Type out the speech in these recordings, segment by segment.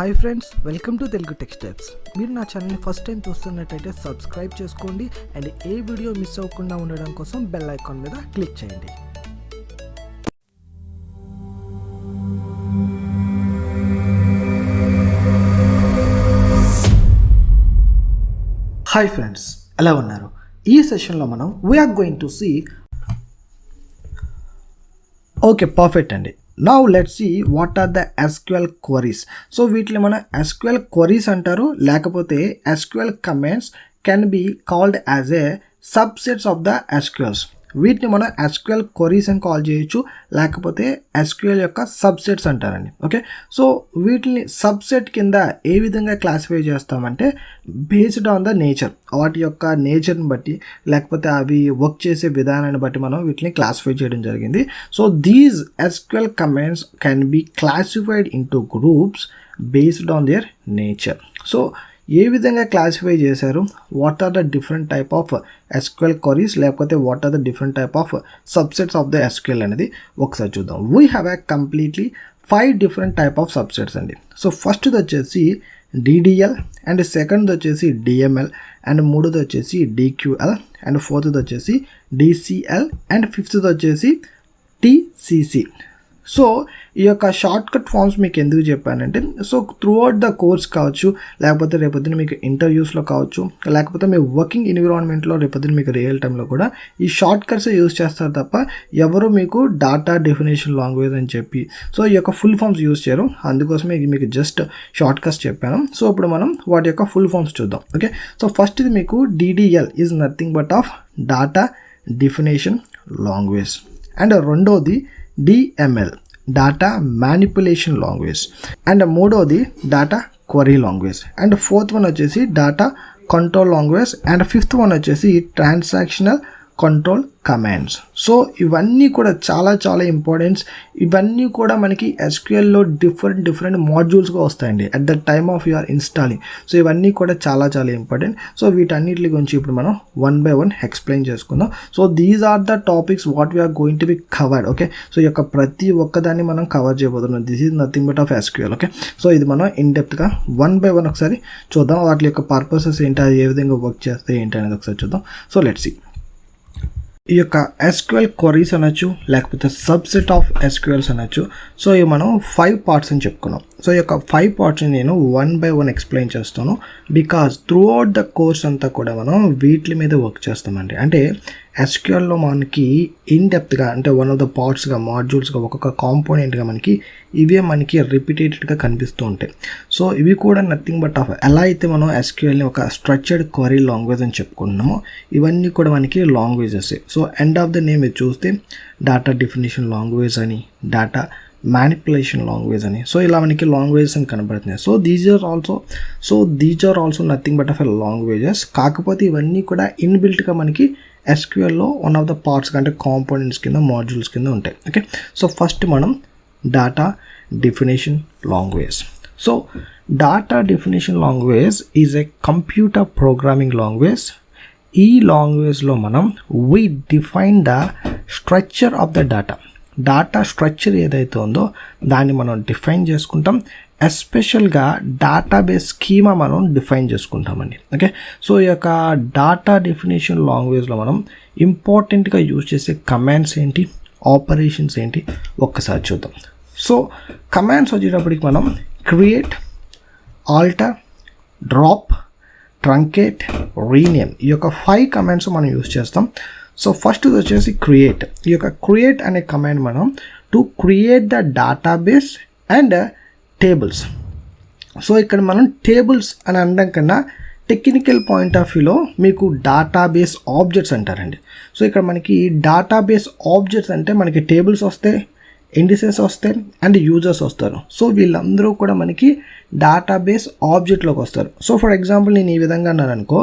Hi friends, welcome to Telugu tech steps. మీరు నా ఛానల్ని ఫస్ట్ టైం చూస్తున్నట్టయితే సబ్స్క్రైబ్ చేసుకోండి అండ్ ఏ వీడియో మిస్ అవ్వకుండా ఉండడం కోసం బెల్ ఐకాన్ మీద క్లిక్ చేయండి. హాయ్ ఫ్రెండ్స్, ఎలా ఉన్నారు? ఈ సెషన్లో మనం we're going to see okay perfect అండి. Now let's see what are the SQL queries. So వీటిని మన SQL queries అంటారు, లేకపోతే SQL commands can be called as a subsets of the SQLs. వీటిని మనం SQL queries అని కాల్ చేయొచ్చు, లేకపోతే SQL యొక్క సబ్సెట్స్ అంటారండి. ఓకే, సో వీటిని సబ్సెట్ కింద ఏ విధంగా క్లాసిఫై చేస్తామంటే బేస్డ్ ఆన్ ద నేచర్, వాటి యొక్క నేచర్ని బట్టి లేకపోతే అవి వర్క్ చేసే విధానాన్ని బట్టి మనం వీటిని క్లాసిఫై చేయడం జరిగింది. So these SQL commands can be classified into groups based on their nature. So ఏ విధంగా క్లాసిఫై చేశారు, what are the different type of SQL queries, లేకపోతే what are the different type of subsets of the SQL అనేది ఒకసారి చూద్దాం. We have a completely 5 different type of subsets అండి. So ఫస్ట్ది వచ్చేసి DDL, అండ్ సెకండ్ది వచ్చేసి DML, అండ్ మూడోది వచ్చేసి DQL, అండ్ ఫోర్త్ది వచ్చేసి DCL, అండ్ ఫిఫ్త్ది వచ్చేసి TCC. సో ఈ యొక్క షార్ట్ కట్ ఫామ్స్ మీకు ఎందుకు చెప్పానంటే, సో త్రూఅవుట్ ద కోర్స్ కావచ్చు, లేకపోతే రేపొద్దున మీకు ఇంటర్వ్యూస్లో కావచ్చు, లేకపోతే మీ వర్కింగ్ ఎన్విరాన్మెంట్లో రేపొద్దున మీకు రియల్ టైంలో కూడా ఈ షార్ట్ కట్స్ యూజ్ చేస్తారు తప్ప ఎవరు మీకు డాటా డెఫినేషన్ లాంగ్వేజ్ అని చెప్పి సో ఈ యొక్క ఫుల్ ఫామ్స్ యూజ్ చేయరు. అందుకోసమే ఇది మీకు జస్ట్ షార్ట్ కట్స్ చెప్పాను. సో ఇప్పుడు మనం వాటి యొక్క ఫుల్ ఫామ్స్ చూద్దాం. ఓకే, సో ఫస్ట్ ఇది మీకు DDL is nothing but of data definition language, and రెండోది DML data manipulation language, and మూడోది data query language, and fourth one వచ్చేసి data control language, and fifth one వచ్చేసి transactional control commands. So ఇవన్నీ కూడా చాలా చాలా ఇంపార్టెంట్స్. ఇవన్నీ కూడా మనకి SQLలో డిఫరెంట్ మాడ్యూల్స్గా వస్తాయండి at the time of you are installing. So ఇవన్నీ కూడా చాలా చాలా ఇంపార్టెంట్. సో వీటన్నిటి గురించి ఇప్పుడు మనం 1 by 1 ఎక్స్ప్లెయిన్ చేసుకుందాం. So these are the topics what we're going to be covered. Okay, so ఈ యొక్క ప్రతి ఒక్కదాన్ని మనం కవర్ చేయబోతున్నాం. This is nothing but of SQL. Okay, so ఇది మనం ఇన్ డెప్త్గా 1 by 1 ఒకసారి చూద్దాం. వాటి యొక్క పర్పసెస్ ఏంటి, అది ఏ విధంగా వర్క్ చేస్తాయి ఏంటి అనేది ఒకసారి చూద్దాం. So let's see. ఈ యొక్క SQL క్వరీస్ అనొచ్చు, లేకపోతే సబ్సెట్ ఆఫ్ SQLs అనొచ్చు. సో ఇవి మనం 5 పార్ట్స్ అని చెప్పుకున్నాం. సో ఈ యొక్క 5 పార్ట్స్ని నేను 1 by 1 ఎక్స్ప్లెయిన్ చేస్తాను, బికాజ్ త్రూఅవుట్ ద కోర్స్ అంతా కూడా మనం వీటి మీద వర్క్ చేస్తామండి. అంటే SQLలో మనకి ఇన్ డెప్త్గా, అంటే వన్ ఆఫ్ ద పార్ట్స్గా, మాడ్యూల్స్గా, ఒక్కొక్క కాంపోనెంట్గా మనకి ఇవే మనకి రిపీటెడ్గా కనిపిస్తూ ఉంటాయి. సో ఇవి కూడా నథింగ్ బట్ ఆఫ్, ఎలా అయితే మనం SQLని ఒక స్ట్రక్చర్డ్ క్వరీ లాంగ్వేజ్ అని చెప్పుకుంటున్నామో ఇవన్నీ కూడా మనకి languages. So end of the name ఇది చూస్తే డాటా డెఫినేషన్ లాంగ్వేజ్ అని, డాటా మ్యానిపులేషన్ లాంగ్వేజ్ అని, సో ఇలా మనకి లాంగ్వేజెస్ అని కనబడుతున్నాయి. So these are also nothing but of a languages. కాకపోతే ఇవన్నీ కూడా ఇన్బిల్ట్గా మనకి SQLలో వన్ ఆఫ్ ద పార్ట్స్ అంటే కాంపోనెంట్స్ కింద, మాడ్యూల్స్ కింద ఉంటాయి. ఓకే, సో ఫస్ట్ మనం data definition language. So data definition language is a computer programming language. ఈ లాంగ్వేజ్లో మనం we define the structure of the data structure ఏదైతే ఉందో దాన్ని మనం డిఫైన్ చేసుకుంటాం. ఎస్పెషల్గా డేటాబేస్ స్కీమా మనం డిఫైన్ చేసుకుంటామండి. ఓకే, సో ఈ యొక్క డాటా డెఫినేషన్ లాంగ్వేజ్లో మనం ఇంపార్టెంట్గా యూజ్ చేసే కమాండ్స్ ఏంటి, ఆపరేషన్స్ ఏంటి ఒక్కసారి చూద్దాం. సో కమాండ్స్ వచ్చేటప్పటికి మనం create, alter, drop, truncate, rename, ఈ యొక్క 5 కమాండ్స్ మనం యూజ్ చేస్తాం. సో ఫస్ట్ వచ్చేసి క్రియేట్. ఈ యొక్క క్రియేట్ అనే కమాండ్ మనం to create the database and tables. So ఇక్కడ మనం టేబుల్స్ అని అనడం కన్నా టెక్నికల్ పాయింట్ ఆఫ్ వ్యూలో మీకు డేటాబేస్ ఆబ్జెక్ట్స్ అంటారండి. సో ఇక్కడ మనకి డేటాబేస్ ఆబ్జెక్ట్స్ అంటే మనకి టేబుల్స్ వస్తాయి, ఇండిసెస్ వస్తాయి, అండ్ యూజర్స్ వస్తారు. సో వీళ్ళందరూ కూడా మనకి డేటాబేస్ ఆబ్జెక్ట్లోకి వస్తారు. సో ఫర్ ఎగ్జాంపుల్ నేను ఈ విధంగా అన్నాను అనుకో,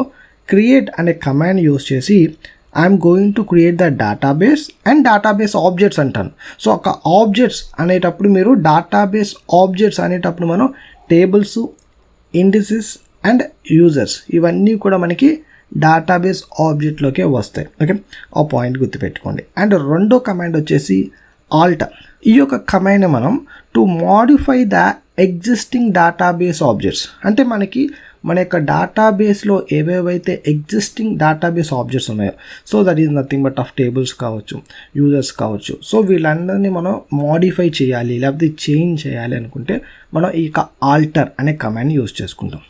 క్రియేట్ అనే కమాండ్ యూజ్ చేసి I'm going to create the database and database objects అంటాను. సో ఒక ఆబ్జెక్ట్స్ అనేటప్పుడు మీరు డేటాబేస్ ఆబ్జెక్ట్స్ అనేటప్పుడు మనం టేబుల్స్, ఇండిసెస్ అండ్ యూజర్స్ ఇవన్నీ కూడా మనకి డేటాబేస్ ఆబ్జెక్ట్లోకే వస్తాయి. ఓకే, ఆ పాయింట్ గుర్తుపెట్టుకోండి. అండ్ రెండో కమాండ్ వచ్చేసి ఆల్టర్. ఈ యొక్క కమాండ్ మనం to modify the existing database objects అంటే మన యొక్క డేటాబేస్లో ఏవేవైతే ఎగ్జిస్టింగ్ డేటాబేస్ ఆబ్జెక్ట్స్ ఉన్నాయో, so that is nothing but of tables కావచ్చు, యూజర్స్ కావచ్చు. సో వీళ్ళందరినీ మనం మోడిఫై చేయాలి లేకపోతే చేంజ్ చేయాలి అనుకుంటే మనం ఈ ఆల్టర్ అనే కమాండ్ని యూజ్ చేసుకుంటాం.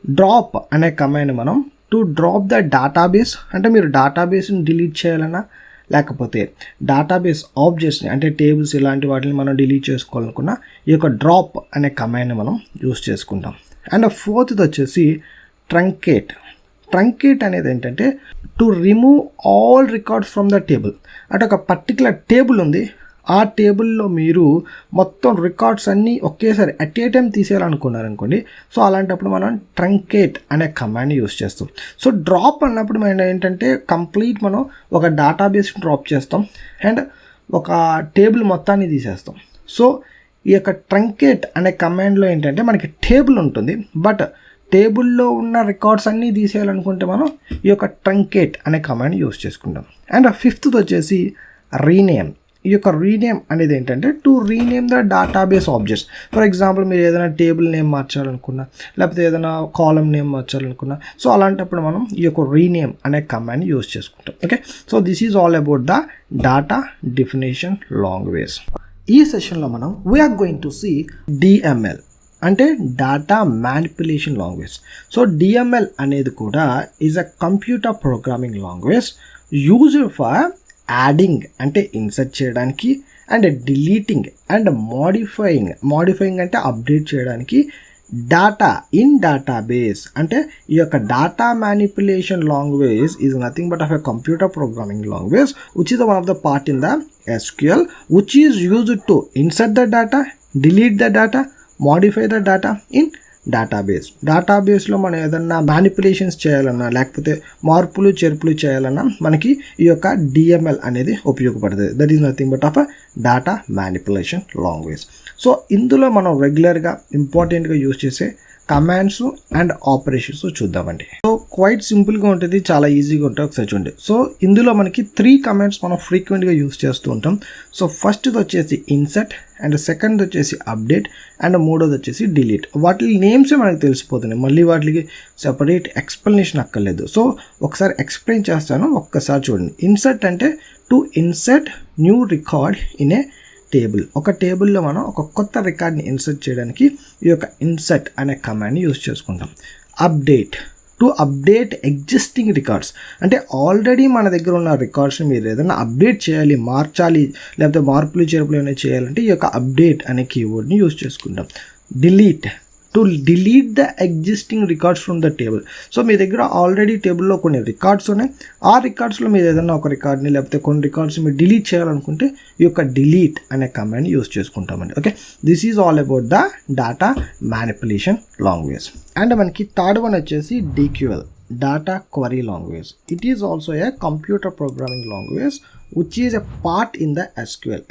డ్రాప్ అనే కమాండ్ మనం టు డ్రాప్ ద డేటాబేస్ అంటే మీరు డేటాబేస్ని డిలీట్ చేయాలన్నా లేకపోతే డేటాబేస్ ఆబ్జెక్ట్స్ని అంటే టేబుల్స్ ఇలాంటి వాటిని మనం డిలీట్ చేసుకోవాలనుకున్న ఈ యొక్క డ్రాప్ అనే కమాండ్ని మనం యూజ్ చేసుకుంటాం. అండ్ ఫోర్త్ది వచ్చేసి ట్రంకేట్ అనేది ఏంటంటే to remove all records from the table. అంటే ఒక పర్టికులర్ టేబుల్ ఉంది, ఆ టేబుల్లో మీరు మొత్తం రికార్డ్స్ అన్నీ ఒకేసారి అట్ ఏ టైం తీసేయాలనుకున్నారనుకోండి, సో అలాంటప్పుడు మనం ట్రంకేట్ అనే కమాండ్ని యూజ్ చేస్తాం. సో డ్రాప్ అన్నప్పుడు మనం ఏంటంటే కంప్లీట్ మనం ఒక డేటాబేస్ని డ్రాప్ చేస్తాం అండ్ ఒక టేబుల్ మొత్తాన్ని తీసేస్తాం. సో ఈ యొక్క ట్రంకేట్ అనే కమాండ్లో ఏంటంటే మనకి టేబుల్ ఉంటుంది, బట్ టేబుల్లో ఉన్న రికార్డ్స్ అన్నీ తీసేయాలనుకుంటే మనం ఈ యొక్క ట్రంకేట్ అనే కమాండ్ యూజ్ చేసుకుంటాం. అండ్ ఫిఫ్త్ది వచ్చేసి రీనేమ్. ఈ యొక్క రీనేమ్ అనేది ఏంటంటే to rename the database objects. For example మీరు ఏదైనా టేబుల్ నేమ్ మార్చాలనుకున్నా లేకపోతే ఏదైనా కాలమ్ నేమ్ మార్చాలనుకున్నా, సో అలాంటప్పుడు మనం ఈ యొక్క రీనేమ్ అనే కమాండ్ని యూజ్ చేసుకుంటాం. Okay, so this is all about the data definition language. ఈ సెషన్లో మనం we're going to see DML అంటే data manipulation language. So DML అనేది కూడా is a computer programming language used for adding అంటే ఇన్సర్ట్ చేయడానికి అండ్ డిలీటింగ్ అండ్ మోడిఫైయింగ్ అంటే update చేయడానికి డేటా ఇన్ డేటాబేస్. అంటే ఈ యొక్క data manipulation language is nothing but of a computer programming language which is one of the part in the SQL which is used to insert the data, delete the data, modify the data in డేటాబేస్లో మనం ఏదన్నా manipulations చేయాలన్నా లేకపోతే మార్పులు చేర్పులు చేయాలన్నా మనకి ఈ యొక్క డిఎంఎల్ అనేది ఉపయోగపడుతుంది. That is nothing but of a data manipulation language. So ఇందులో మనం రెగ్యులర్గా ఇంపార్టెంట్గా యూజ్ చేసే కమాండ్స్ అండ్ ఆపరేషన్స్ చూద్దామండి. సో క్వైట్ సింపుల్గా ఉంటుంది, చాలా ఈజీగా ఉంటుంది, ఒకసారి చూడండి. సో ఇందులో మనకి 3 కమాండ్స్ మనం ఫ్రీక్వెంట్గా యూజ్ చేస్తూ ఉంటాం. సో ఫస్ట్ది వచ్చేసి ఇన్సర్ట్ అండ్ సెకండ్ వచ్చేసి అప్డేట్ అండ్ మూడోది వచ్చేసి డిలీట్. వాటి నేమ్సే మనకు తెలిసిపోతున్నాయి, మళ్ళీ వాటికి సెపరేట్ ఎక్స్ప్లెనేషన్ అక్కర్లేదు. సో ఒకసారి ఎక్స్ప్లెయిన్ చేస్తాను, ఒక్కసారి చూడండి. ఇన్సర్ట్ అంటే to insert new record in a table. ఒక టేబుల్లో మనం ఒక కొత్త రికార్డ్ని ఇన్సర్ట్ చేయడానికి ఈ యొక్క ఇన్సర్ట్ అనే కమాండ్ని యూజ్ చేసుకుంటాం. Update to update existing records అంటే ఆల్రెడీ మన దగ్గర ఉన్న రికార్డ్స్ని మీరు ఏదైనా అప్డేట్ చేయాలి, మార్చాలి లేకపోతే మార్పులు చేర్పులు ఏమైనా చేయాలంటే ఈ యొక్క అప్డేట్ అనే కీవర్డ్ని యూజ్ చేసుకుంటాం. Delete to delete the existing records from the table. So మీ దగ్గర ఆల్రెడీ టేబుల్లో కొన్ని రికార్డ్స్ ఉన్నాయి, ఆ రికార్డ్స్లో మీరు ఏదైనా ఒక రికార్డ్ని లేకపోతే కొన్ని రికార్డ్స్ మీరు డిలీట్ చేయాలనుకుంటే ఈ యొక్క డిలీట్ అనే కమాండ్ని యూజ్ చేసుకుంటామండి. Okay, this is all about the data manipulation language. And మనకి థర్డ్ వన్ వచ్చేసి DQL data query language. It is also a computer programming language which is a part in the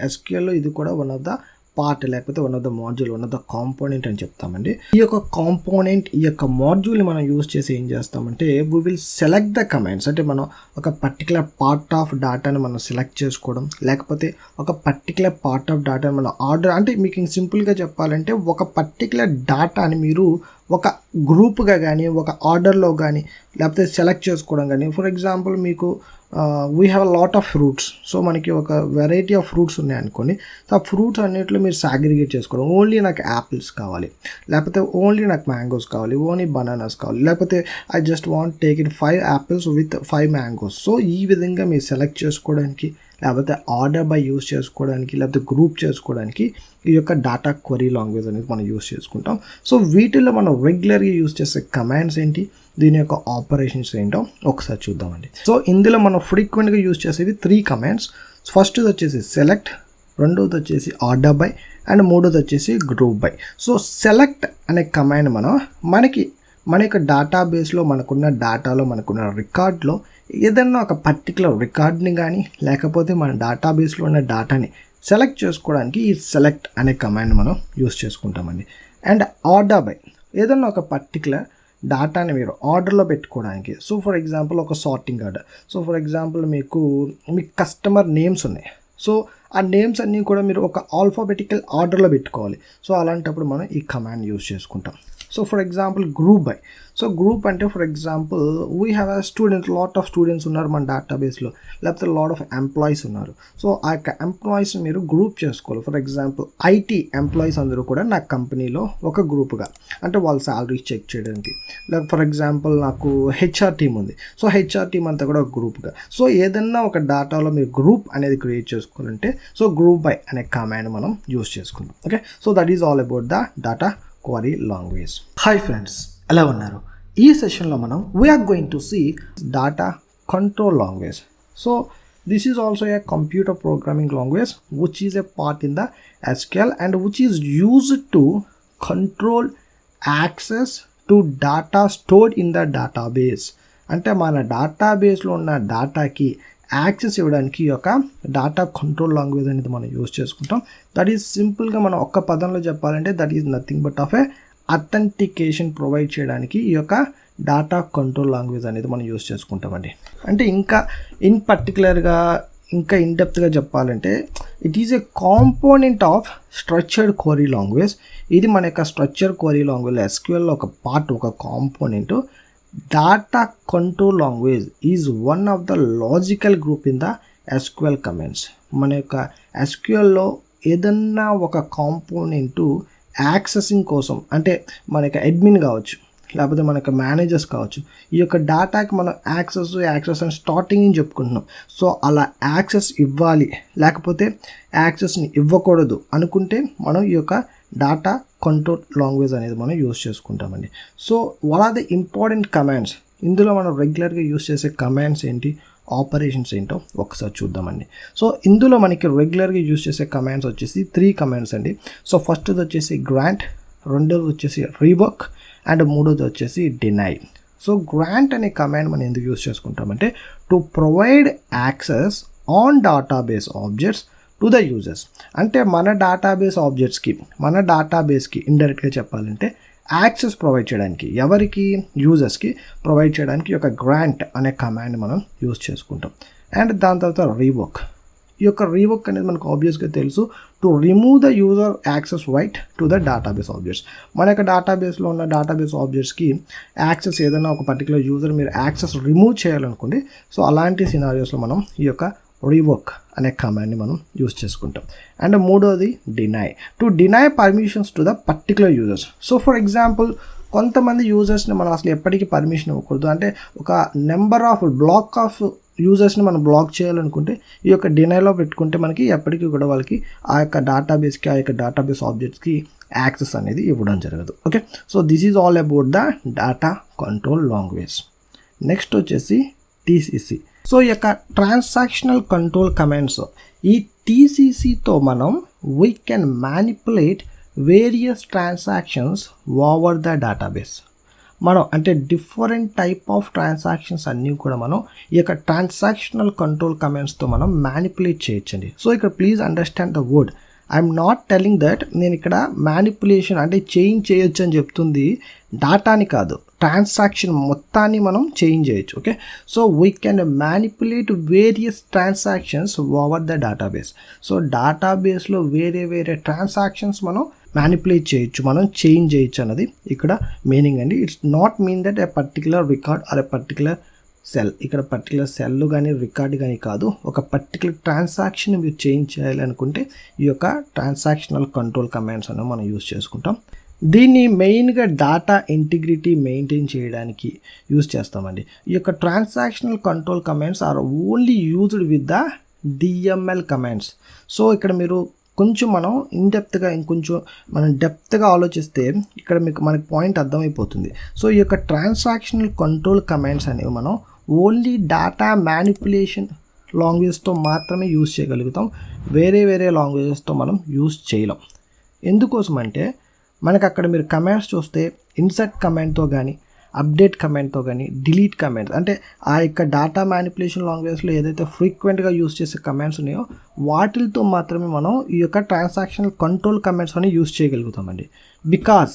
ఎస్క్యూఎల్లో ఇది కూడా one of the part లేకపోతే one of the module, one of the component అని చెప్తామండి. ఈ యొక్క component ఈ యొక్క మాడ్యూల్ని మనం యూజ్ చేసి ఏం చేస్తామంటే we will select the commands. అంటే మనం ఒక పర్టికులర్ పార్ట్ ఆఫ్ డేటాని మనం సెలెక్ట్ చేసుకోవడం లేకపోతే ఒక పర్టికులర్ పార్ట్ ఆఫ్ డేటాని మనం ఆర్డర్ అంటే మీకు సింపుల్గా చెప్పాలంటే ఒక పర్టికులర్ డేటాని మీరు ఒక గ్రూప్గా కానీ ఒక ఆర్డర్లో కానీ లేకపోతే సెలెక్ట్ చేసుకోవడం కానీ. ఫర్ ఎగ్జాంపుల్ మీకు we have a lot of fruits. So మనకి ఒక వెరైటీ ఆఫ్ ఫ్రూట్స్ ఉన్నాయనుకోండి, సో ఆ ఫ్రూట్స్ అన్నింటిలో మీరు సాగ్రిగేట్ చేసుకోవడం. ఓన్లీ నాకు యాపిల్స్ కావాలి లేకపోతే ఓన్లీ నాకు మ్యాంగోస్ కావాలి, ఓన్లీ బనానాస్ కావాలి లేకపోతే I just want take it 5 apples with 5 mangoes. So ఈ విధంగా మీరు సెలెక్ట్ చేసుకోవడానికి లేకపోతే ఆర్డర్ బై యూజ్ చేసుకోవడానికి లేకపోతే గ్రూప్ చేసుకోవడానికి ఈ యొక్క డేటా క్వరీ లాంగ్వేజ్ అనేది మనం యూజ్ చేసుకుంటాం. సో వీటిల్లో మనం రెగ్యులర్గా యూజ్ చేసే కమాండ్స్ ఏంటి, దీని యొక్క ఆపరేషన్స్ ఏంటో ఒకసారి చూద్దామండి. సో ఇందులో మనం ఫ్రీక్వెంట్గా యూజ్ చేసేవి 3 కమాండ్స్. ఫస్ట్ది వచ్చేసి సెలెక్ట్, రెండోది వచ్చేసి ఆర్డర్ బై అండ్ మూడోది వచ్చేసి గ్రూప్ బై. సో సెలెక్ట్ అనే కమాండ్ మన యొక్క డేటాబేస్లో మనకున్న డేటాలో మనకున్న రికార్డ్లో ఏదన్నా ఒక పర్టికులర్ రికార్డ్ని కానీ లేకపోతే మన డేటాబేస్లో ఉన్న డేటాని సెలెక్ట్ చేసుకోవడానికి ఈ సెలెక్ట్ అనే కమాండ్ మనం యూజ్ చేసుకుంటామండి. అండ్ ఆర్డర్ బై ఏదన్నా ఒక పర్టికులర్ డేటాని మీరు ఆర్డర్లో పెట్టుకోవడానికి. సో ఫర్ ఎగ్జాంపుల్ ఒక sorting order. So for example మీకు కస్టమర్ నేమ్స్ ఉన్నాయి. సో ఆ నేమ్స్ అన్నీ కూడా మీరు ఒక ఆల్ఫాబెటికల్ ఆర్డర్లో పెట్టుకోవాలి. సో అలాంటప్పుడు మనం ఈ కమాండ్ యూస్ చేసుకుంటాం. So for example group by. So group అంటే for example we have a student, lot of students ఉన్నారు మన డేటాబేస్లో, లేకపోతే లాట్ ఆఫ్ ఎంప్లాయీస్ ఉన్నారు. సో ఆ యొక్క ఎంప్లాయీస్ని మీరు గ్రూప్ చేసుకోవాలి. ఫర్ ఎగ్జాంపుల్ ఐటీ ఎంప్లాయీస్ అందరూ కూడా నా కంపెనీలో ఒక గ్రూప్గా, అంటే వాళ్ళ శాలరీస్ చెక్ చేయడానికి. లేకపోతే ఫర్ ఎగ్జాంపుల్ నాకు హెచ్ఆర్ టీమ్ ఉంది, సో హెచ్ఆర్ టీమ్ అంతా కూడా ఒక గ్రూప్గా. సో ఏదన్నా ఒక డేటాలో మీరు గ్రూప్ అనేది క్రియేట్ చేసుకోవాలంటే సో గ్రూప్ బై అనే కమాండ్ మనం యూస్ చేసుకుంటాం. Okay, so that is all about the data query language. Hi friends, ఎలా ఉన్నారు? ఈ సెషన్లో మనం we're going to see data control language. So this is also a computer programming language which is a part in the SQL and which is used to control access to data stored in the database. అంటే మన డేటాబేస్లో ఉన్న డేటాకి access ఇవ్వడానికి ఈ యొక్క data control language అనేది మనం use చేసుకుంటాం. దట్ ఈజ్ సింపుల్గా మనం ఒక్క పదంలో చెప్పాలంటే that is nothing but of A authentication provide చేయడానికి ఈ యొక్క డేటా కంట్రోల్ లాంగ్వేజ్ అనేది మనం యూజ్ చేసుకుంటామండి. అంటే ఇంకా ఇన్ పర్టికులర్గా ఇంకా ఇన్డెప్త్గా చెప్పాలంటే it is a component of structured query language. ఇది మన యొక్క స్ట్రక్చర్ క్వరీ లాంగ్వేజ్ SQLలో ఒక పార్ట్, ఒక component. Data control language is one of the logical group in the SQL commands. మన యొక్క SQLలో ఏదన్నా ఒక కాంపోనెంట్ యాక్సెసింగ్ కోసం, అంటే మన యొక్క అడ్మిన్ కావచ్చు, లేకపోతే మన యొక్క మేనేజర్స్ కావచ్చు, ఈ యొక్క డేటాకి మనం యాక్సెస్ అని స్టార్టింగ్ అని చెప్పుకుంటున్నాం. సో అలా యాక్సెస్ ఇవ్వాలి, లేకపోతే యాక్సెస్ని ఇవ్వకూడదు అనుకుంటే మనం ఈ యొక్క డేటా కంట్రోల్ లాంగ్వేజ్ అనేది మనం యూస్ చేసుకుంటామండి. So what are the important commands? ఇందులో మనం రెగ్యులర్గా యూస్ చేసే కమాండ్స్ ఏంటి, ఆపరేషన్స్ ఏంటో ఒకసారి చూద్దామండి. సో ఇందులో మనకి రెగ్యులర్గా యూస్ చేసే కమాండ్స్ వచ్చేసి 3 కమాండ్స్ అండి. సో ఫస్ట్ది వచ్చేసి గ్రాంట్, రెండోది వచ్చేసి రీవర్క్, అండ్ మూడోది వచ్చేసి డినై. సో గ్రాంట్ అనే కమాండ్ మనం ఎందుకు యూస్ చేసుకుంటామంటే to provide access on database objects to the users. అంటే మన డేటాబేస్ ఆబ్జెక్ట్స్కి, మన డేటాబేస్కి ఇండైరెక్ట్గా చెప్పాలంటే యాక్సెస్ ప్రొవైడ్ చేయడానికి, ఎవరికి, యూజర్స్కి ప్రొవైడ్ చేయడానికి ఈ యొక్క గ్రాంట్ అనే కమాండ్ మనం యూజ్ చేసుకుంటాం. అండ్ దాని తర్వాత రీవర్క్. ఈ యొక్క రీవర్క్ అనేది మనకు ఆబ్వియస్గా తెలుసు, to remove the user access right to the database objects. మన యొక్క డేటాబేస్లో ఉన్న డేటాబేస్ ఆబ్జెక్ట్స్కి యాక్సెస్ ఏదైనా ఒక పర్టికులర్ యూజర్ మీరు యాక్సెస్ రిమూవ్ చేయాలనుకోండి, సో అలాంటి సినారియోస్లో మనం ఈ యొక్క రీవర్క్ అనే కమాండ్ని మనం యూజ్ చేసుకుంటాం. అండ్ మూడోది deny, to deny permissions to the particular users. So for example కొంతమంది యూజర్స్ని మనం అసలు ఎప్పటికీ పర్మిషన్ ఇవ్వకూడదు, అంటే ఒక నెంబర్ ఆఫ్ బ్లాక్ ఆఫ్ యూజర్స్ని మనం బ్లాక్ చేయాలనుకుంటే ఈ యొక్క డినైలో పెట్టుకుంటే మనకి ఎప్పటికీ కూడా వాళ్ళకి ఆ యొక్క డేటాబేస్కి, ఆ యొక్క డేటాబేస్ ఆబ్జెక్ట్స్కి యాక్సెస్ అనేది ఇవ్వడం జరగదు. Okay, so this is all about the data control language. Next వచ్చేసి TCC. సో ఈ యొక్క ట్రాన్సాక్షనల్ కంట్రోల్ కమాండ్స్, ఈ TCCతో మనం we can manipulate various transactions over the database. మనం అంటే డిఫరెంట్ టైప్ ఆఫ్ ట్రాన్సాక్షన్స్ అన్నీ కూడా మనం ఈ యొక్క ట్రాన్సాక్షనల్ కంట్రోల్ కమాండ్స్తో మనం మ్యానిపులేట్ చేయొచ్చండి. సో ఇక్కడ please understand the word. I'm not telling that నేను ఇక్కడ మ్యానిపులేషన్ అంటే చేంజ్ చేయొచ్చు అని చెప్తుంది డేటాని కాదు, ట్రాన్సాక్షన్ మొత్తాన్ని మనం చేంజ్ చేయొచ్చు. Okay, so we can manipulate various transactions over the database. So డేటాబేస్లో వేరే వేరే ట్రాన్సాక్షన్స్ మనం మ్యానిపులేట్ చేయొచ్చు, మనం చేంజ్ చేయొచ్చు అన్నది ఇక్కడ మీనింగ్ అండి. It's not mean that A particular record or A particular cell. ఇక్కడ పర్టికులర్ సెల్ కానీ రికార్డ్ కానీ కాదు, ఒక పర్టికులర్ ట్రాన్సాక్షన్ మీరు చేంజ్ చేయాలనుకుంటే ఈ యొక్క ట్రాన్సాక్షనల్ కంట్రోల్ కమాండ్స్ అనేవి మనం యూజ్ చేసుకుంటాం. దీన్ని మెయిన్గా డేటా ఇంటిగ్రిటీ మెయింటైన్ చేయడానికి యూజ్ చేస్తామండి. ఈ యొక్క transactional control commands are only used with the DML కమాండ్స్. సో ఇక్కడ మీరు కొంచెం మనం ఇన్డెప్త్గా ఇంకొంచెం మనం డెప్త్గా ఆలోచిస్తే ఇక్కడ మనకి పాయింట్ అర్థమైపోతుంది. సో ఈ యొక్క ట్రాన్సాక్షనల్ కంట్రోల్ కమాండ్స్ అనేవి మనం ఓన్లీ డేటా మ్యానిపులేషన్ లాంగ్వేజ్తో మాత్రమే యూజ్ చేయగలుగుతాం, వేరే వేరే లాంగ్వేజెస్తో మనం యూజ్ చేయలేం. ఎందుకోసం అంటే మనకు అక్కడ మీరు కమాండ్స్ చూస్తే ఇన్సర్ట్ కమాండ్తో కానీ, అప్డేట్ కమాండ్తో కానీ, డిలీట్ కమాండ్స్, అంటే ఆ యొక్క డేటా మ్యానిపులేషన్ లాంగ్వేజ్లో ఏదైతే ఫ్రీక్వెంట్గా యూజ్ చేసే కమాండ్స్ ఉన్నాయో వాటితో మాత్రమే మనం ఈ యొక్క ట్రాన్సాక్షనల్ కంట్రోల్ కమాండ్స్ అని యూజ్ చేయగలుగుతామండి. బికాజ్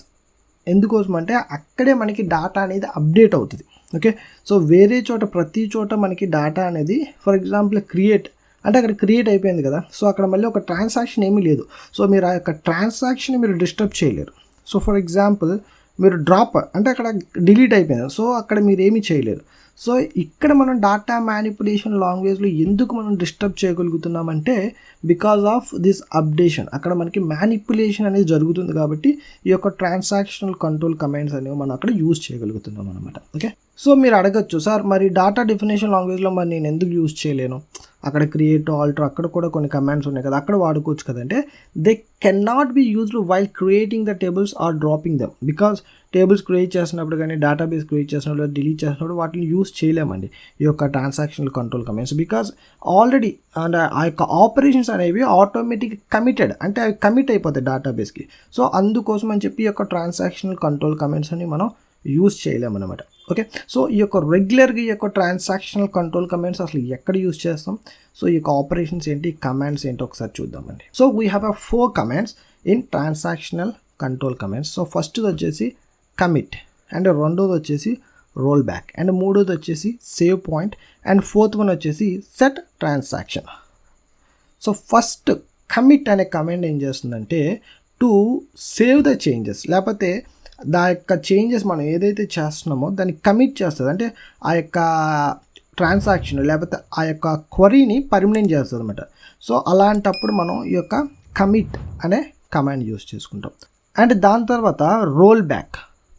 ఎందుకోసం అంటే అక్కడే మనకి డేటా అనేది అప్డేట్ అవుతుంది. ఓకే, సో వేరే చోట ప్రతి చోట మనకి డేటా అనేది ఫర్ ఎగ్జాంపుల్ క్రియేట్ అంటే అక్కడ క్రియేట్ అయిపోయింది కదా. సో అక్కడ మళ్ళీ ఒక ట్రాన్సాక్షన్ ఏమీ లేదు. సో మీరు ఆ యొక్క ట్రాన్సాక్షన్ మీరు డిస్టర్బ్ చేయలేరు. సో ఫర్ ఎగ్జాంపుల్ మీరు డ్రాప్ అంటే అక్కడ డిలీట్ అయిపోయింది. సో అక్కడ మీరు ఏమీ చేయలేరు. సో ఇక్కడ మనం డాటా మ్యానిపులేషన్ లాంగ్వేజ్లో ఎందుకు మనం డిస్టర్బ్ చేయగలుగుతున్నామంటే బికాజ్ ఆఫ్ దిస్ అప్డేషన్. అక్కడ మనకి మ్యానిపులేషన్ అనేది జరుగుతుంది కాబట్టి ఈ యొక్క ట్రాన్సాక్షనల్ కంట్రోల్ కమాండ్స్ అనేవి మనం అక్కడ యూజ్ చేయగలుగుతున్నాం అనమాట. ఓకే, సో మీరు అడగచ్చు, సార్ మరి డాటా డెఫినేషన్ లాంగ్వేజ్లో మరి నేను ఎందుకు యూజ్ చేయలేను, అక్కడ క్రియేట్ ఆల్టర్ అక్కడ కూడా కొన్ని కమాండ్స్ ఉన్నాయి కదా, అక్కడ వాడుకోవచ్చు కదంటే they can not be used while creating the tables or dropping them. Because tables create చేసినప్పుడు కానీ డేటాబేస్ క్రియేట్ చేసినప్పుడు డిలీట్ చేసినప్పుడు వాటిని యూజ్ చేయలేమండి ఈ యొక్క transactional control commands. Because already and ఆ యొక్క ఆపరేషన్స్ అనేవి ఆటోమేటిక్ కమిటెడ్, అంటే అవి కమిట్ అయిపోతాయి డేటాబేస్కి. సో అందుకోసం అని చెప్పి ఈ యొక్క ట్రాన్సాక్షనల్ కంట్రోల్ కమాండ్స్ అని మనం యూజ్ చేయలేమన్నమాట. ఓకే, సో ఈ యొక్క రెగ్యులర్గా ఈ యొక్క ట్రాన్సాక్షనల్ కంట్రోల్ కమాండ్స్ అసలు ఎక్కడ యూజ్ చేస్తాం, సో ఈ యొక్క ఆపరేషన్స్ ఏంటి, కమాండ్స్ ఏంటి ఒకసారి చూద్దామండి. So we have 4 commands in transactional control commands. So ఫస్ట్ది వచ్చేసి కమిట్, అండ్ రెండోది వచ్చేసి రోల్ బ్యాక్, అండ్ మూడోది వచ్చేసి save point, and fourth one వచ్చేసి set transaction. So first commit అనే కమాండ్ ఏం చేస్తుందంటే టు సేవ్ ద చేంజెస్, లేకపోతే దాని యొక్క చేంజెస్ మనం ఏదైతే చేస్తున్నామో దాన్ని కమిట్ చేస్తుంది. అంటే ఆ యొక్క ట్రాన్సాక్షన్ లేకపోతే ఆ యొక్క క్వరీని పర్మనెంట్ చేస్తుంది అనమాట. సో అలాంటప్పుడు మనం ఈ యొక్క కమిట్ అనే కమాండ్ యూస్ చేసుకుంటాం. అండ్ దాని తర్వాత రోల్ బ్యాక్.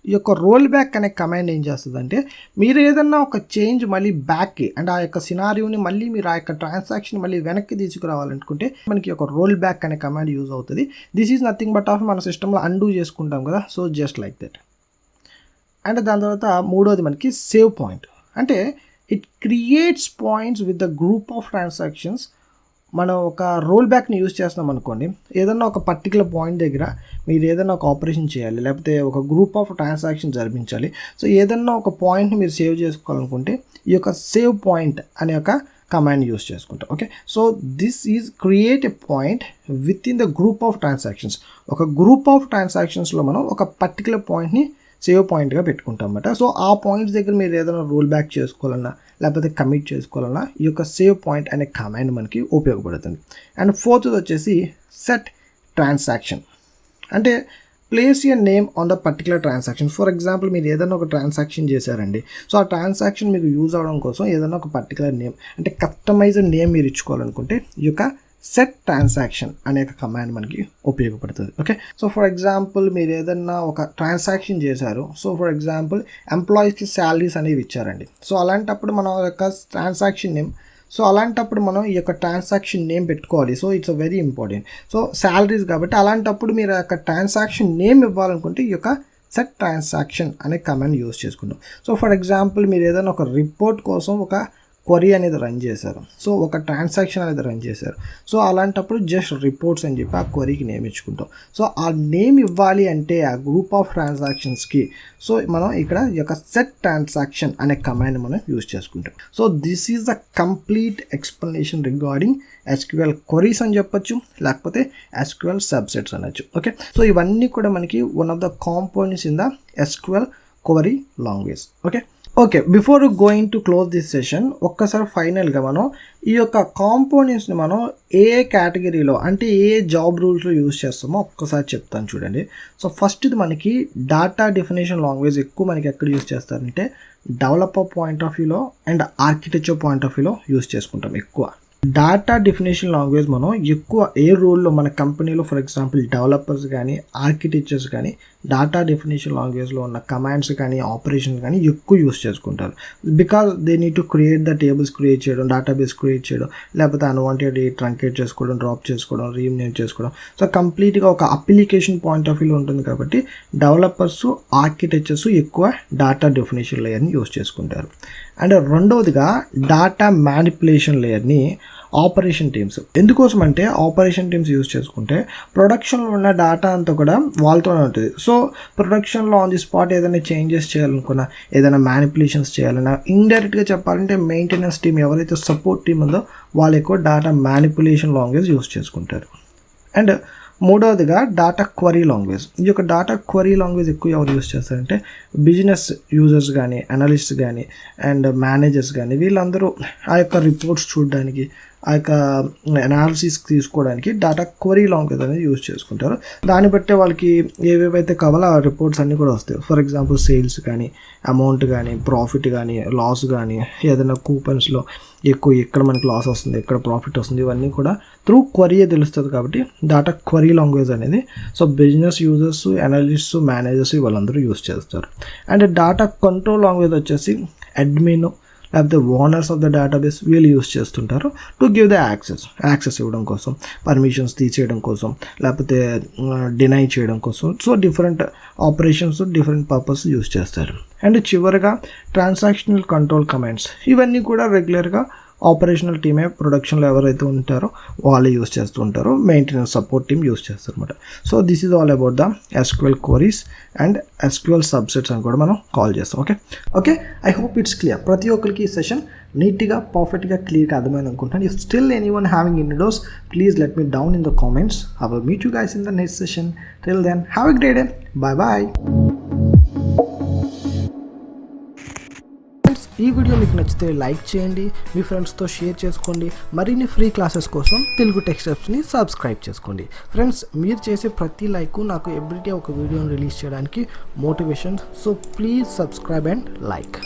ఈ యొక్క రోల్ బ్యాక్ అనే కమాండ్ ఏం చేస్తుందంటే మీరు ఏదన్నా ఒక చేంజ్ మళ్ళీ బ్యాక్కి అంటే ఆ యొక్క సినారియోని మళ్ళీ మీరు ఆ యొక్క ట్రాన్సాక్షన్ మళ్ళీ వెనక్కి తీసుకురావాలనుకుంటే మనకి ఒక రోల్ బ్యాక్ అనే కమాండ్ యూజ్ అవుతుంది. This is nothing but of మన సిస్టంలో అన్డూ చేసుకుంటాం కదా, so just like that. And దాని తర్వాత మూడోది మనకి సేవ్ పాయింట్, అంటే it creates points with the group of transactions. మనం ఒక రోల్ బ్యాక్ని యూజ్ చేస్తున్నాం అనుకోండి, ఏదన్నా ఒక పర్టికులర్ పాయింట్ దగ్గర మీరు ఏదైనా ఒక ఆపరేషన్ చేయాలి, లేకపోతే ఒక గ్రూప్ ఆఫ్ ట్రాన్సాక్షన్ జరిపించాలి. సో ఏదన్నా ఒక పాయింట్ని మీరు సేవ్ చేసుకోవాలనుకుంటే ఈ యొక్క సేవ్ పాయింట్ అనే ఒక కమాండ్ యూజ్ చేసుకుంటాం. Okay, so this is create a point with in the group of transactions. ఒక గ్రూప్ ఆఫ్ ట్రాన్సాక్షన్స్లో మనం ఒక పర్టికులర్ పాయింట్ని సేవ్ పాయింట్గా పెట్టుకుంటాం అన్నమాట. సో ఆ పాయింట్స్ దగ్గర మీరు ఏదైనా రోల్ బ్యాక్ చేసుకోవాలన్నా లేకపోతే కమిట్ చేసుకోవాలన్నా ఈ యొక్క సేవ్ పాయింట్ అనే కమాండ్ మనకి ఉపయోగపడుతుంది. అండ్ ఫోర్త్ వచ్చేసి సెట్ ట్రాన్సాక్షన్, అంటే place your name on the particular transaction. For example మీరు ఏదైనా ఒక ట్రాన్సాక్షన్ చేశారండి, సో ఆ ట్రాన్సాక్షన్ మీకు యూజ్ అవ్వడం కోసం ఏదైనా ఒక పర్టికులర్ నేమ్ అంటే కస్టమైజ్డ్ నేమ్ మీరు ఇచ్చుకోవాలనుకుంటే ఈ యొక్క సెట్ ట్రాన్సాక్షన్ అనే ఒక కమాండ్ మనకి ఉపయోగపడుతుంది. ఓకే, సో ఫర్ ఎగ్జాంపుల్ మీరు ఏదన్నా ఒక ట్రాన్సాక్షన్ చేశారు, సో ఫర్ ఎగ్జాంపుల్ ఎంప్లాయీస్కి శాలరీస్ అనేవి ఇచ్చారండి. సో అలాంటప్పుడు మనం యొక్క ట్రాన్సాక్షన్ నేమ్, సో అలాంటప్పుడు మనం ఈ యొక్క ట్రాన్సాక్షన్ నేమ్ పెట్టుకోవాలి. So it's very important. So salaries కాబట్టి అలాంటప్పుడు మీరు ఆ యొక్క ట్రాన్సాక్షన్ నేమ్ ఇవ్వాలనుకుంటే ఈ యొక్క సెట్ ట్రాన్సాక్షన్ అనే కమాండ్ యూజ్ చేసుకుంటాం. సో ఫర్ ఎగ్జాంపుల్ మీరు ఏదైనా ఒక రిపోర్ట్ కోసం ఒక క్వరీ అనేది రన్ చేశారు, సో ఒక ట్రాన్సాక్షన్ అనేది రన్ చేశారు. సో అలాంటప్పుడు జస్ట్ రిపోర్ట్స్ అని చెప్పి ఆ క్వరీకి నేమ్ ఇచ్చుకుంటాం. సో ఆ నేమ్ ఇవ్వాలి అంటే ఆ గ్రూప్ ఆఫ్ ట్రాన్సాక్షన్స్కి సో మనం ఇక్కడ ఈ యొక్క సెట్ ట్రాన్సాక్షన్ అనే కమాండ్ మనం యూజ్ చేసుకుంటాం. So this is the complete explanation regarding SQL queries అని చెప్పొచ్చు, లేకపోతే SQL సబ్సెట్స్ అనొచ్చు. ఓకే, సో ఇవన్నీ కూడా మనకి one of the components in the SQL query language. Okay, before going to close this session ఒక్కసారి ఫైనల్గా మనం ఈ యొక్క కాంపోనెంట్స్ని మనం ఏ కేటగిరీలో అంటే ఏ జాబ్ రూల్స్లో యూజ్ చేస్తామో ఒక్కసారి చెప్తాను చూడండి. సో ఫస్ట్ ఇది మనకి డాటా డెఫినేషన్ లాంగ్వేజ్ ఎక్కువ మనకి ఎక్కడ యూజ్ చేస్తారంటే డెవలపర్ పాయింట్ ఆఫ్ వ్యూలో అండ్ ఆర్కిటెక్చర్ పాయింట్ ఆఫ్ వ్యూలో యూజ్ చేసుకుంటాం ఎక్కువ. డాటా డెఫినేషన్ లాంగ్వేజ్ మనం ఎక్కువ ఏ రోల్లో మన కంపెనీలో ఫర్ ఎగ్జాంపుల్ డెవలపర్స్ కానీ ఆర్కిటెక్చర్స్ కానీ డాటా డెఫినేషన్ లాంగ్వేజ్లో ఉన్న కమాండ్స్ కానీ ఆపరేషన్స్ కానీ ఎక్కువ యూస్ చేసుకుంటారు. Because they need to create the tables create చేయడం, డేటాబేస్ క్రియేట్ చేయడం, లేకపోతే అన్వాంటెడ్ ట్రంకేట్ చేసుకోవడం, డ్రాప్ చేసుకోవడం, రీనేమ్ చేసుకోవడం. సో కంప్లీట్గా ఒక అప్లికేషన్ పాయింట్ ఆఫ్ వ్యూలో ఉంటుంది కాబట్టి డెవలపర్స్ ఆర్కిటెక్చర్స్ ఎక్కువ డాటా డెఫినేషన్ లేయర్ని యూస్ చేసుకుంటారు. అండ్ రెండవదిగా డాటా మ్యానిపులేషన్ లేయర్ని ఆపరేషన్ టీమ్స్. ఎందుకోసం అంటే ఆపరేషన్ టీమ్స్ యూజ్ చేసుకుంటే ప్రొడక్షన్లో ఉన్న డేటా అంతా కూడా వాళ్ళతోనే ఉంటుంది. సో ప్రొడక్షన్లో ఆన్ ది స్పాట్ ఏదైనా చేంజెస్ చేయాలనుకున్నా, ఏదైనా మ్యానిపులేషన్స్ చేయాలన్నా, ఇండైరెక్ట్గా చెప్పాలంటే మెయింటెనెన్స్ టీమ్ ఎవరైతే సపోర్ట్ టీమ్ ఉందో వాళ్ళు ఎక్కువ డేటా మ్యానిపులేషన్ లాంగ్వేజ్ యూజ్ చేసుకుంటారు. అండ్ మూడవదిగా డాటా క్వరీ లాంగ్వేజ్. ఈ యొక్క డాటా క్వరీ లాంగ్వేజ్ ఎక్కువ ఎవరు యూజ్ చేస్తారంటే బిజినెస్ యూజర్స్ కానీ, అనలిస్ట్ కానీ అండ్ మేనేజర్స్ కానీ వీళ్ళందరూ ఆ యొక్క రిపోర్ట్స్ చూడడానికి, ఆ యొక్క అనాలిసిస్ తీసుకోవడానికి డేటా క్వరీ లాంగ్వేజ్ అనేది యూజ్ చేసుకుంటారు. దాన్ని బట్టే వాళ్ళకి ఏవేవైతే కావాలో ఆ రిపోర్ట్స్ అన్నీ కూడా వస్తాయి. ఫర్ ఎగ్జాంపుల్ సేల్స్ కానీ, అమౌంట్ కానీ, ప్రాఫిట్ కానీ, లాస్ కానీ, ఏదైనా కూపన్స్లో ఎక్కడ మనకి లాస్ వస్తుంది, ఎక్కడ ప్రాఫిట్ వస్తుంది, ఇవన్నీ కూడా త్రూ క్వరీయే తెలుస్తుంది. కాబట్టి డేటా క్వరీ లాంగ్వేజ్ అనేది so business users, analysts, managers వాళ్ళందరూ యూజ్ చేస్తారు. అండ్ డేటా కంట్రోల్ లాంగ్వేజ్ వచ్చేసి అడ్మిన్ లేకపోతే ఓనర్స్ ఆఫ్ ద డేటాబేస్ వీళ్ళు యూస్ చేస్తుంటారు టు గివ్ ద యాక్సెస్ ఇవ్వడం కోసం, పర్మిషన్స్ తీసేయడం కోసం, లేకపోతే డినై చేయడం కోసం. So different operations, different purpose use చేస్తారు. అండ్ చివరిగా ట్రాన్సాక్షనల్ కంట్రోల్ కమాండ్స్, ఇవన్నీ కూడా రెగ్యులర్గా ఆపరేషనల్ టీమే, ప్రొడక్షన్లో ఎవరైతే ఉంటారో వాళ్ళే యూస్ చేస్తూ ఉంటారు. మెయింటెనెన్స్ సపోర్ట్ టీమ్ యూస్ చేస్తారు అనమాట. So this is all about the SQL queries and SQL subsets అని కూడా మనం కాల్ చేస్తాం. Okay, I hope it's clear. ప్రతి ఒక్కరికి ఈ సెషన్ నీట్గా, పర్ఫెక్ట్గా, క్లియర్గా అర్థమైంది అనుకుంటాను. If still anyone having any doubts, please let me down in the comments. I will meet you guys in the next session. Till then have a great day. Bye. ఈ video మీకు నచ్చితే like చేయండి, మీ ఫ్రెండ్స్తో share చేసుకోండి. మరిన్ని free classes కోసం Telugu tech స్టెప్స్ని subscribe చేసుకోండి. Friends, మీరు చేసే ప్రతి లైక్ నాకు ఎవ్రీడే ఒక వీడియోని రిలీజ్ చేయడానికి motivation. So please subscribe and like.